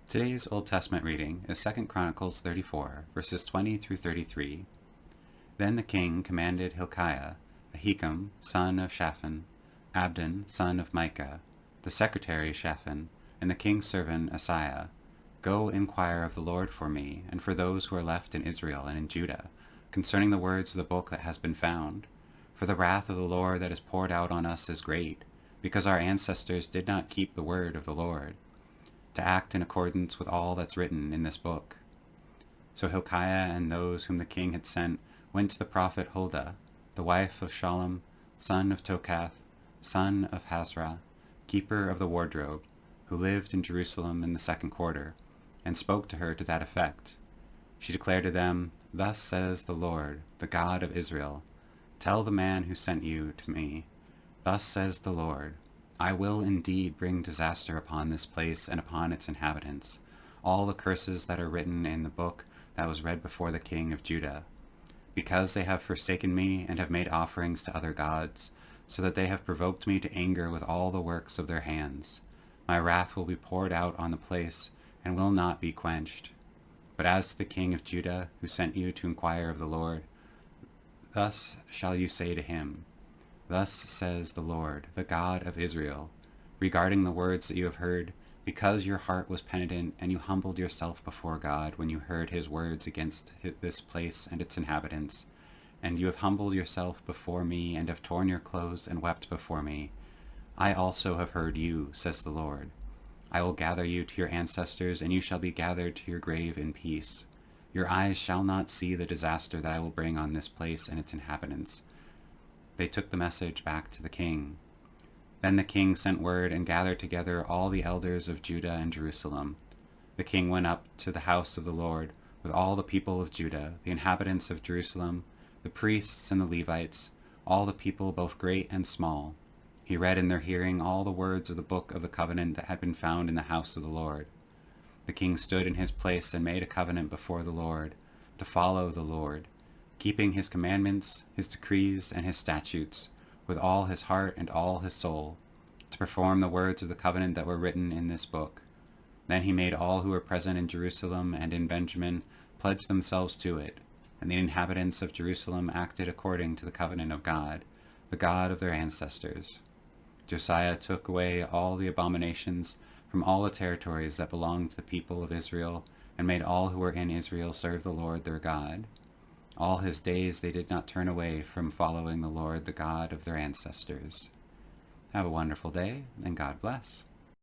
Today's Old Testament reading is 2 Chronicles 34, verses 20 through 33. Then the king commanded Hilkiah, Ahikam, son of Shaphan, Abdon, son of Micah, the secretary Shaphan, and the king's servant Asaiah, "Go inquire of the Lord for me, and for those who are left in Israel and in Judah, concerning the words of the book that has been found. For the wrath of the Lord that is poured out on us is great, because our ancestors did not keep the word of the Lord, to act in accordance with all that's written in this book." So Hilkiah and those whom the king had sent went to the prophet Huldah, the wife of Shallum, son of Tokath, son of Hazra, keeper of the wardrobe, who lived in Jerusalem in the second quarter, and spoke to her to that effect. She declared to them, "Thus says the Lord, the God of Israel, tell the man who sent you to me, thus says the Lord, I will indeed bring disaster upon this place and upon its inhabitants, all the curses that are written in the book that was read before the king of Judah, because they have forsaken me and have made offerings to other gods, so that they have provoked me to anger with all the works of their hands. My wrath will be poured out on the place and will not be quenched. But as to the king of Judah, who sent you to inquire of the Lord, thus shall you say to him, Thus says the Lord, the God of Israel, regarding the words that you have heard, because your heart was penitent and you humbled yourself before God when you heard his words against this place and its inhabitants, and you have humbled yourself before me and have torn your clothes and wept before me. I also have heard you, says the Lord. I will gather you to your ancestors, and you shall be gathered to your grave in peace. Your eyes shall not see the disaster that I will bring on this place and its inhabitants." They took the message back to the king. Then the king sent word and gathered together all the elders of Judah and Jerusalem. The king went up to the house of the Lord with all the people of Judah, the inhabitants of Jerusalem, the priests and the Levites, all the people both great and small. He read in their hearing all the words of the book of the covenant that had been found in the house of the Lord. The king stood in his place and made a covenant before the Lord, to follow the Lord, keeping his commandments, his decrees, and his statutes, with all his heart and all his soul, to perform the words of the covenant that were written in this book. Then he made all who were present in Jerusalem and in Benjamin pledge themselves to it, and the inhabitants of Jerusalem acted according to the covenant of God, the God of their ancestors. Josiah took away all the abominations from all the territories that belonged to the people of Israel, and made all who were in Israel serve the Lord their God. All his days they did not turn away from following the Lord, the God of their ancestors. Have a wonderful day, and God bless.